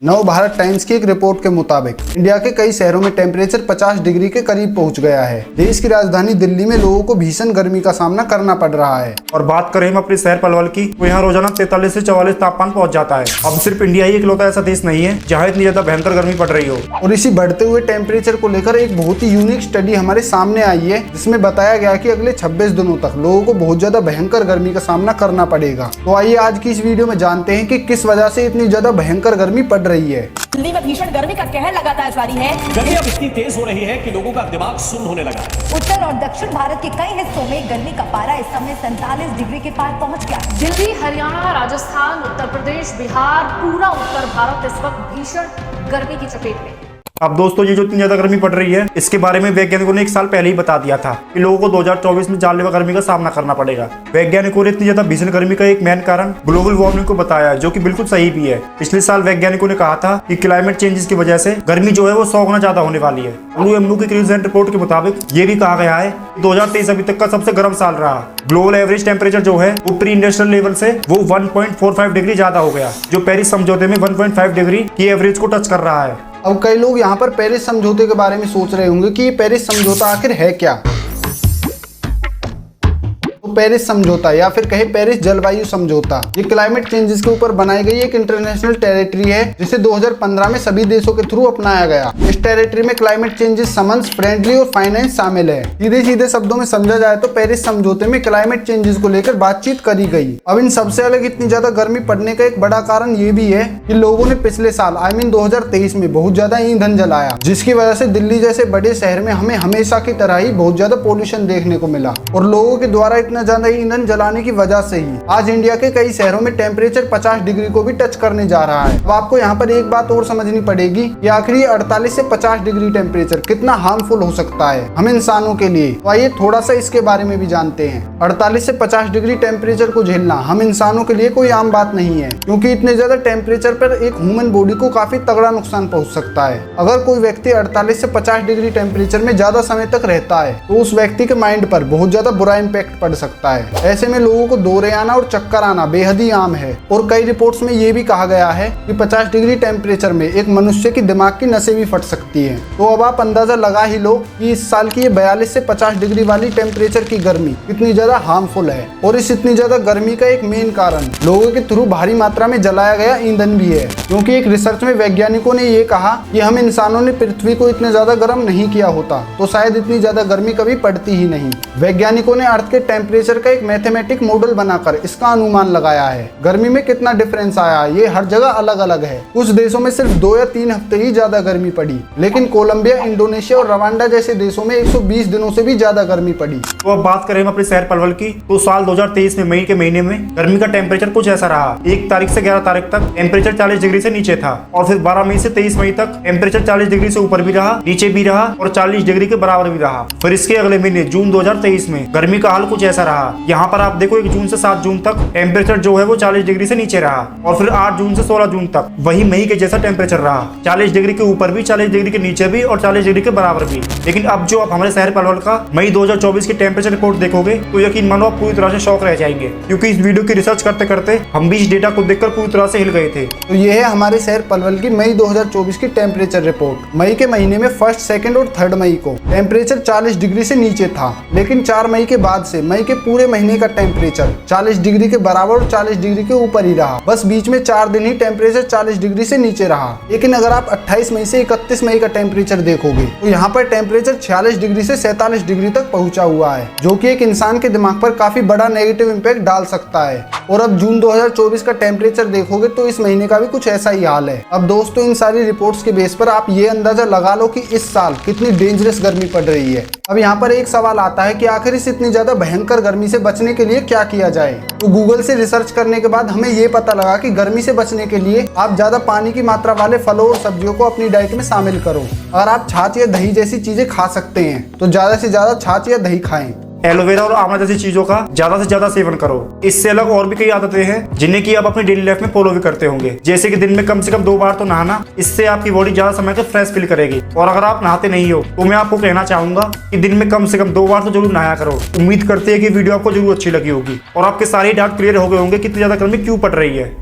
नव भारत टाइम्स की एक रिपोर्ट के मुताबिक इंडिया के कई शहरों में टेम्परेचर 50 डिग्री के करीब पहुंच गया है। देश की राजधानी दिल्ली में लोगों को भीषण गर्मी का सामना करना पड़ रहा है। और बात करें हम अपने शहर पलवल की, तो यहाँ रोजाना 43 से 44 तापमान पहुंच जाता है। अब सिर्फ इंडिया ही इकलौता ऐसा देश नहीं है जहाँ इतनी ज्यादा भयंकर गर्मी पड़ रही हो। और इसी बढ़ते हुए टेम्परेचर को लेकर एक बहुत ही यूनिक स्टडी हमारे सामने आई है, जिसमें बताया गया कि अगले 26 दिनों तक लोगों को बहुत ज्यादा भयंकर गर्मी का सामना करना पड़ेगा। तो आइए आज की इस वीडियो में जानते हैं कि किस वजह से इतनी ज्यादा भयंकर गर्मी पड़ रही है। दिल्ली में भीषण गर्मी का कहर लगातार जारी है। गर्मी अब इतनी तेज हो रही है कि लोगों का दिमाग सुन्न होने लगा है। उत्तर और दक्षिण भारत के कई हिस्सों में गर्मी का पारा इस समय 47 डिग्री के पार पहुंच गया। दिल्ली, हरियाणा, राजस्थान, उत्तर प्रदेश, बिहार, पूरा उत्तर भारत इस वक्त भीषण गर्मी की चपेट में। अब दोस्तों, ये जो इतनी ज्यादा गर्मी पड़ रही है, इसके बारे में वैज्ञानिकों ने 1 साल पहले ही बता दिया था कि लोगों को 2024 में जानलेवा गर्मी का सामना करना पड़ेगा। वैज्ञानिकों ने इतनी ज्यादा भीषण गर्मी का एक मेन कारण ग्लोबल वार्मिंग को बताया, जो कि बिल्कुल सही भी है। पिछले साल वैज्ञानिकों ने कहा था कि क्लाइमेट चेंजेस की वजह से गर्मी जो है वो 100 गुना ज्यादा होने वाली है। UNO की रिसेंट रिपोर्ट के मुताबिक ये भी कहा गया है कि 2023 अभी तक का सबसे गर्म साल रहा। ग्लोबल एवरेज टेम्परेचर जो है वो प्री इंडस्ट्रियल लेवल से वो 1.45 डिग्री ज्यादा हो गया, जो पेरिस समझौते में 1.5 डिग्री की एवरेज को टच कर रहा है। अब कई लोग यहाँ पर पेरिस समझौते के बारे में सोच रहे होंगे कि ये पेरिस समझौता आखिर है क्या। तो पेरिस समझौता या फिर कहे पेरिस जलवायु समझौता, ये क्लाइमेट चेंजेस के ऊपर बनाई गई एक इंटरनेशनल टेरिटरी है, जिसे 2015 में सभी देशों के थ्रू अपनाया गया। इस टेरिटरी में क्लाइमेट चेंजेस समन्स, फ्रेंडली और फाइनेंस शामिल है। सीधे सीधे शब्दों में समझा जाए तो पेरिस समझौते में क्लाइमेट चेंजेस को लेकर बातचीत करी गई। अब इन सबसे अलग इतनी ज्यादा गर्मी पड़ने का एक बड़ा कारण ये भी है कि लोगों ने पिछले साल 2023 में बहुत ज्यादा ईंधन जलाया, जिसकी वजह से दिल्ली जैसे बड़े शहर में हमें हमेशा की तरह ही बहुत ज्यादा पोल्यूशन देखने को मिला। और लोगों के द्वारा इतना ज्यादा ईंधन जलाने की वजह से ही आज इंडिया के कई शहरों में टेम्परेचर 50 डिग्री को भी टच करने जा रहा है। अब आपको यहाँ पर एक बात और समझनी पड़ेगी कि आखिर 48 से 50 डिग्री टेम्परेचर कितना हार्मफुल हो सकता है हम इंसानों के लिए। तो आइए थोड़ा सा इसके बारे में भी जानते हैं। 48 से 50 डिग्री टेम्परेचर को झेलना हम इंसानों के लिए कोई आम बात नहीं है, क्योंकि इतने ज्यादा टेम्परेचर पर एक ह्यूमन बॉडी को काफी तगड़ा नुकसान पहुंच सकता है। अगर कोई व्यक्ति 48 से 50 डिग्री टेम्परेचर में ज्यादा समय तक रहता है तो उस व्यक्ति के माइंड पर बहुत ज्यादा बुरा इम्पैक्ट पड़ सकता है। ऐसे में लोगों को दौरे आना और चक्कर आना बेहद ही आम है। और कई रिपोर्ट्स में ये भी कहा गया है कि 50 डिग्री टेम्परेचर में एक मनुष्य की दिमाग की नसें भी फट सकती हैं। तो अब आप अंदाजा लगा ही लो कि इस साल की ये 42 से 50 डिग्री वाली टेम्परेचर की गर्मी कितनी ज्यादा हार्मफुल है। और इस इतनी ज्यादा गर्मी का एक मेन कारण लोगों के थ्रू भारी मात्रा में जलाया गया ईंधन भी है, क्योंकि एक रिसर्च में वैज्ञानिकों ने ये कहा कि हम इंसानों ने पृथ्वी को इतने ज्यादा गर्म नहीं किया होता तो शायद इतनी ज्यादा गर्मी कभी पड़ती ही नहीं। वैज्ञानिकों ने अर्थ के टेम्परेचर का एक मैथमेटिक मॉडल बनाकर इसका अनुमान लगाया है। गर्मी में कितना डिफरेंस आया ये हर जगह अलग अलग है। कुछ देशों में सिर्फ 2 या 3 हफ्ते ही ज्यादा गर्मी पड़ी, लेकिन कोलंबिया, इंडोनेशिया और रवांडा जैसे देशों में 120 दिनों से भी ज्यादा गर्मी पड़ी। तो अब बात करें हम अपने शहर पलवल की, तो साल 2023 में मई के महीने में गर्मी का टेम्परेचर कुछ ऐसा रहा। 1 तारीख से 11 तारीख तक टेम्परेचर 40 डिग्री से नीचे था, और फिर 12 मई से 23 मई तक टेम्परेचर 40 डिग्री से ऊपर भी रहा, नीचे भी रहा और 40 डिग्री के बराबर भी रहा। फिर इसके अगले महीने जून 2023 में गर्मी का हाल कुछ ऐसा रहा। यहाँ पर आप देखो 1 जून से 7 जून तक टेम्परेचर जो है वो 40 डिग्री से नीचे रहा, और फिर 8 जून से 16 जून तक वही मई के जैसा टेम्परेचर रहा, 40 डिग्री के ऊपर भी, 40 डिग्री के नीचे भी और 40 डिग्री के बराबर भी। लेकिन अब जो आप हमारे शहर पलवल का मई 2024 की टेम्परेचर रिपोर्ट देखोगे तो यकीन मानो आप पूरी तरह से शॉक रह जाएंगे, क्योंकि इस वीडियो की रिसर्च करते करते हम भी इस डेटा को देखकर पूरी तरह से हिल गए थे। तो ये है हमारे शहर पलवल की मई 2024 की टेम्परेचर रिपोर्ट। मई के महीने में 1, 2 और 3 मई को टेम्परेचर 40 डिग्री से नीचे था, लेकिन 4 मई के बाद से मई के पूरे महीने का टेम्परेचर 40 डिग्री के बराबर और 40 डिग्री के ऊपर ही रहा। बस बीच में 4 दिन ही टेम्परेचर 40 डिग्री से नीचे रहा। लेकिन अगर आप 28 मई से 31 मई का टेम्परेचर देखोगे तो यहाँ पर टेम्परेचर 46 डिग्री से 47 डिग्री तक पहुंचा हुआ है, जो कि एक इंसान के दिमाग पर काफी बड़ा नेगेटिव इम्पैक्ट डाल सकता है। और अब जून 2024 का टेम्परेचर देखोगे तो इस महीने का भी कुछ ऐसा ही हाल है। अब दोस्तों, इन सारी रिपोर्ट्स के बेस पर आप ये अंदाजा लगा लो कि इस साल कितनी डेंजरस गर्मी पड़ रही है। अब यहाँ पर एक सवाल आता है कि आखिर इस इतनी ज्यादा भयंकर गर्मी से बचने के लिए क्या किया जाए। तो गूगल से रिसर्च करने के बाद हमें ये पता लगा कि गर्मी से बचने के लिए आप ज्यादा पानी की मात्रा वाले फलों और सब्जियों को अपनी डाइट में शामिल करो। अगर आप छाछ या दही जैसी चीजें खा सकते हैं तो ज्यादा से ज्यादा छाछ या दही खाएं। एलोवेरा और आंवला जैसी चीजों का ज्यादा से ज्यादा सेवन करो। इससे अलग और भी कई आदतें हैं जिन्हें कि आप अपनी डेली लाइफ में फॉलो भी करते होंगे, जैसे कि दिन में कम से कम 2 बार तो नहाना। इससे आपकी बॉडी ज्यादा समय तक फ्रेश फील करेगी। और अगर आप नहाते नहीं हो तो मैं आपको कहना चाहूंगा कि दिन में कम से कम 2 बार तो जरूर नहाया करो। उम्मीद करते हैं कि वीडियो आपको जरूर अच्छी लगी होगी और आपके सारे डाउट क्लियर हो गए होंगे कितनी ज्यादा गर्मी क्यों पड़ रही है।